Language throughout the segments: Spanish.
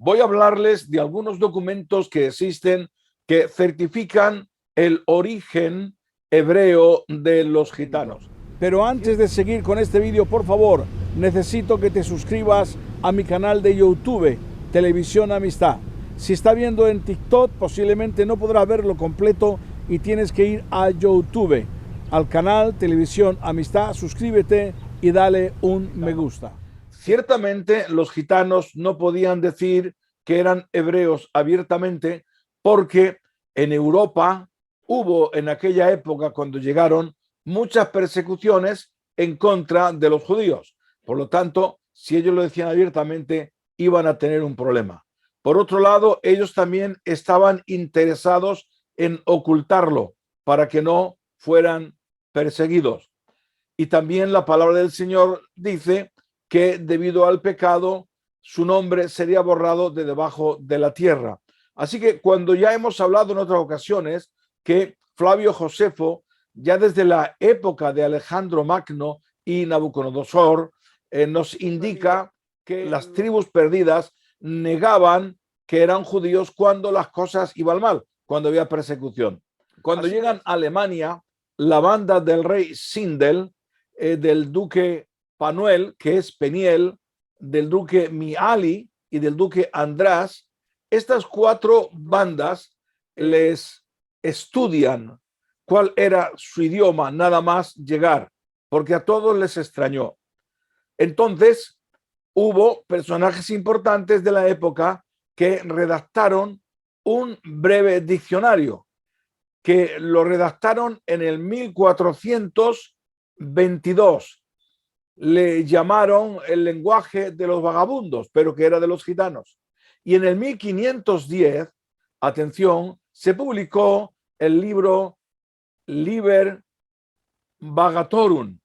voy a hablarles de algunos documentos que existen que certifican el origen hebreo de los gitanos. Pero antes de seguir con este vídeo, por favor, necesito que te suscribas a mi canal de YouTube, Televisión Amistad. Si está viendo en TikTok, posiblemente no podrás verlo completo y tienes que ir a YouTube, al canal Televisión Amistad, suscríbete y dale un me gusta. Ciertamente los gitanos no podían decir que eran hebreos abiertamente porque en Europa hubo en aquella época, cuando llegaron, muchas persecuciones en contra de los judíos. Por lo tanto, si ellos lo decían abiertamente, iban a tener un problema. Por otro lado, ellos también estaban interesados en ocultarlo para que no fueran perseguidos. Y también la palabra del Señor dice que debido al pecado, su nombre sería borrado de debajo de la tierra. Así que cuando ya hemos hablado en otras ocasiones que Flavio Josefo, ya desde la época de Alejandro Magno y Nabucodonosor, nos indica que las tribus perdidas negaban que eran judíos cuando las cosas iban mal, cuando había persecución. Cuando llegan a Alemania, la banda del rey Sindel, del duque Panuel, que es Peniel, del duque Miali y del duque András, estas cuatro bandas les estudian cuál era su idioma nada más llegar, porque a todos les extrañó. Entonces, hubo personajes importantes de la época que redactaron un breve diccionario, que lo redactaron en el 1422. Le llamaron el lenguaje de los vagabundos, pero que era de los gitanos. Y en el 1510, atención, se publicó el libro Liber Vagatorum.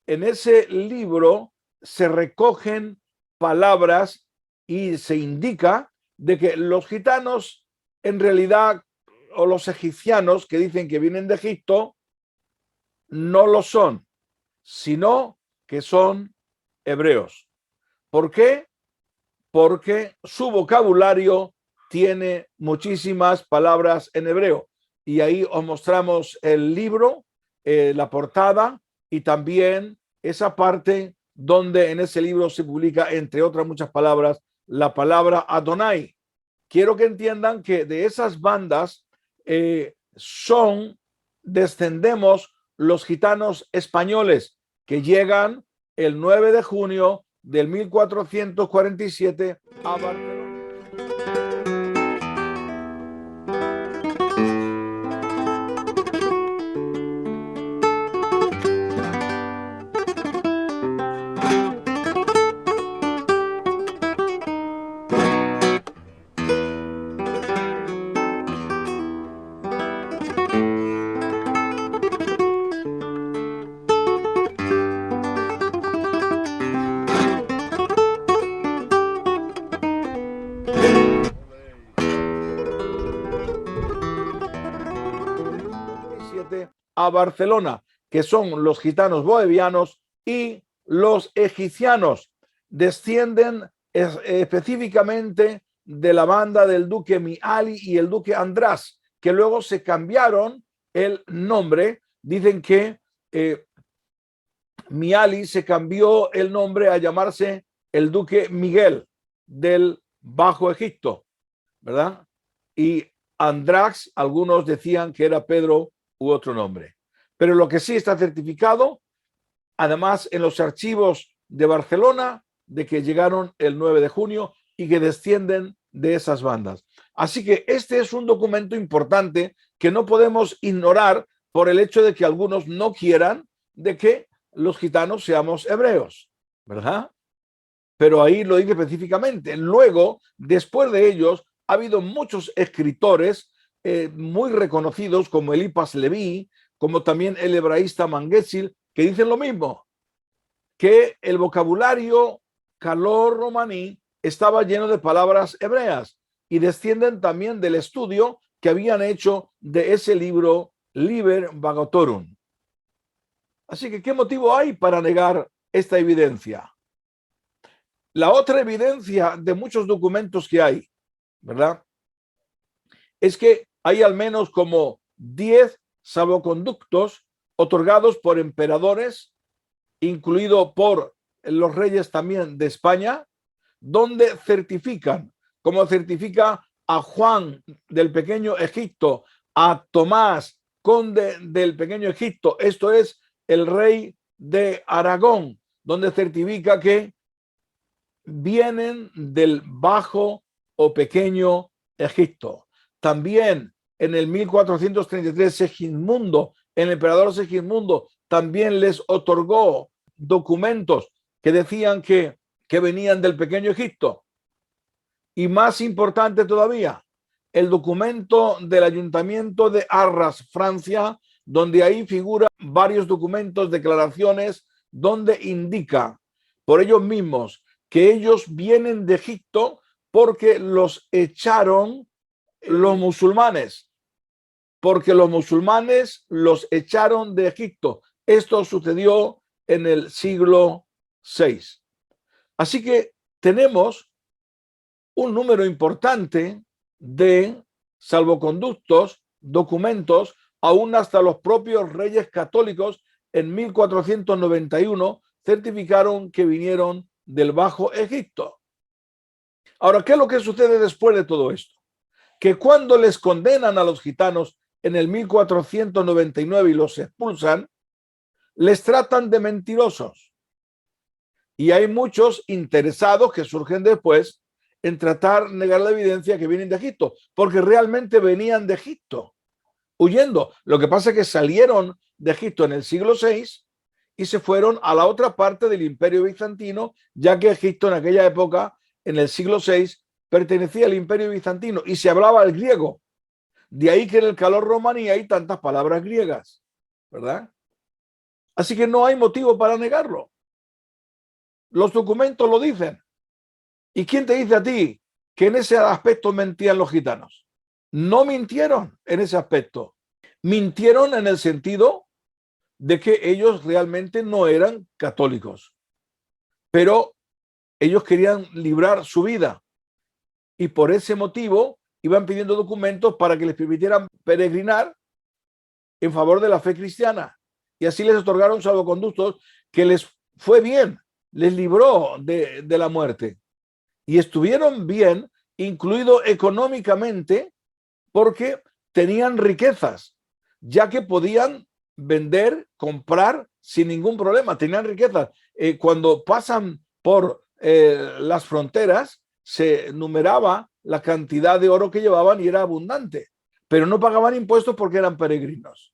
En ese libro se recogen palabras y se indica de que los gitanos en realidad, o los egipcianos que dicen que vienen de Egipto, no lo son, sino que son hebreos. ¿Por qué? Porque su vocabulario tiene muchísimas palabras en hebreo. Y ahí os mostramos el libro, la portada y también esa parte donde en ese libro se publica, entre otras muchas palabras, la palabra Adonai. Quiero que entiendan que de esas bandas descendemos los gitanos españoles que llegan el 9 de junio del 1447 a Barcelona. A Barcelona, que son los gitanos bohevianos y los egipcianos. Descienden específicamente de la banda del duque Miali y el duque András, que luego se cambiaron el nombre. Dicen que Miali se cambió el nombre a llamarse el duque Miguel del Bajo Egipto, ¿verdad? Y András, algunos decían que era Pedro u otro nombre. Pero lo que sí está certificado, además en los archivos de Barcelona, de que llegaron el 9 de junio y que descienden de esas bandas. Así que este es un documento importante que no podemos ignorar por el hecho de que algunos no quieran de que los gitanos seamos hebreos, ¿verdad? Pero ahí lo dice específicamente. Luego, después de ellos, ha habido muchos escritores muy reconocidos como Eliphas Leví, como también el hebraísta Mangetzil, que dicen lo mismo, que el vocabulario calor romaní estaba lleno de palabras hebreas y descienden también del estudio que habían hecho de ese libro Liber Vagatorum. Así que, ¿qué motivo hay para negar esta evidencia? La otra evidencia de muchos documentos que hay, ¿verdad?, es que hay al menos como 10 salvoconductos otorgados por emperadores, incluido por los reyes también de España, donde certifican, como certifica a Juan del Pequeño Egipto, a Tomás, conde del Pequeño Egipto, esto es el rey de Aragón, donde certifica que vienen del Bajo o Pequeño Egipto. También en el 1433 Segismundo, el emperador Segismundo, también les otorgó documentos que decían que venían del Pequeño Egipto. Y más importante todavía, el documento del Ayuntamiento de Arras, Francia, donde ahí figuran varios documentos, declaraciones, donde indica por ellos mismos que ellos vienen de Egipto porque los echaron los musulmanes, porque los musulmanes los echaron de Egipto. Esto sucedió en el siglo VI. Así que tenemos un número importante de salvoconductos, documentos, aún hasta los propios reyes católicos en 1491 certificaron que vinieron del Bajo Egipto. Ahora, ¿qué es lo que sucede después de todo esto? Que cuando les condenan a los gitanos en el 1499 y los expulsan, les tratan de mentirosos. Y hay muchos interesados que surgen después en tratar de negar la evidencia que vienen de Egipto, porque realmente venían de Egipto, huyendo. Lo que pasa es que salieron de Egipto en el siglo VI y se fueron a la otra parte del Imperio Bizantino, ya que Egipto en aquella época, en el siglo VI, pertenecía al Imperio Bizantino y se hablaba el griego. De ahí que en el calor romaní hay tantas palabras griegas, ¿verdad? Así que no hay motivo para negarlo. Los documentos lo dicen. ¿Y quién te dice a ti que en ese aspecto mentían los gitanos? No mintieron en ese aspecto. Mintieron en el sentido de que ellos realmente no eran católicos, pero ellos querían librar su vida y por ese motivo iban pidiendo documentos para que les permitieran peregrinar en favor de la fe cristiana. Y así les otorgaron salvoconductos que les fue bien, les libró de la muerte. Y estuvieron bien, incluido económicamente, porque tenían riquezas, ya que podían vender, comprar sin ningún problema, tenían riquezas. Cuando pasan por las fronteras, se numeraba la cantidad de oro que llevaban y era abundante, pero no pagaban impuestos porque eran peregrinos.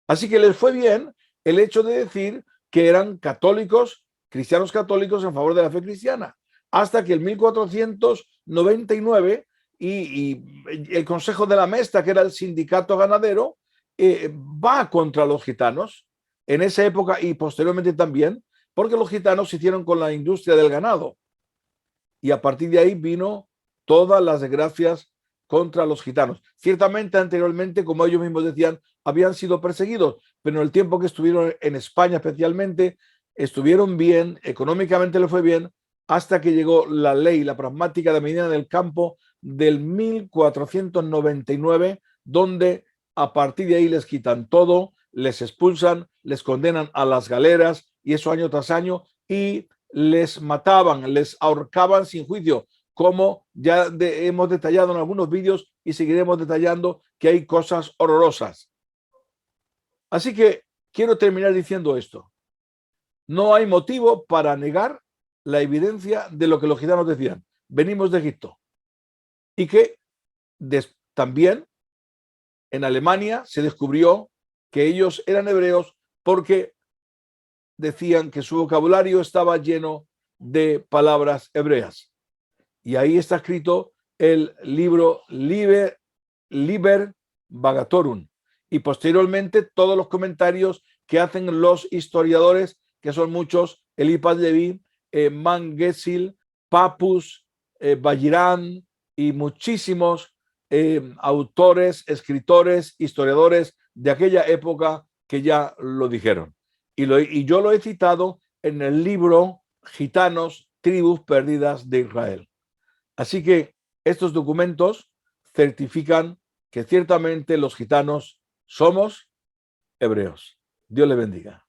Así que les fue bien el hecho de decir que eran católicos, cristianos católicos en favor de la fe cristiana, hasta que en 1499 y el Consejo de la Mesta, que era el sindicato ganadero, va contra los gitanos en esa época y posteriormente también, porque los gitanos se hicieron con la industria del ganado. Y a partir de ahí vino todas las desgracias contra los gitanos. Ciertamente anteriormente, como ellos mismos decían, habían sido perseguidos, pero en el tiempo que estuvieron en España especialmente, estuvieron bien, económicamente les fue bien, hasta que llegó la ley, la pragmática de Medina del Campo del 1499, donde a partir de ahí les quitan todo, les expulsan, les condenan a las galeras, y eso año tras año, y les mataban, les ahorcaban sin juicio, como ya hemos detallado en algunos vídeos y seguiremos detallando, que hay cosas horrorosas. Así que quiero terminar diciendo esto. No hay motivo para negar la evidencia de lo que los gitanos decían. Venimos de Egipto. Y que también en Alemania se descubrió que ellos eran hebreos porque decían que su vocabulario estaba lleno de palabras hebreas. Y ahí está escrito el libro Liber Vagatorum. Y posteriormente todos los comentarios que hacen los historiadores, que son muchos, Eliphas Leví, Mangesil, Papus, Bayirán y muchísimos autores, escritores, historiadores de aquella época que ya lo dijeron. Y yo lo he citado en el libro Gitanos tribus perdidas de Israel. Así que estos documentos certifican que ciertamente los gitanos somos hebreos. Dios le bendiga.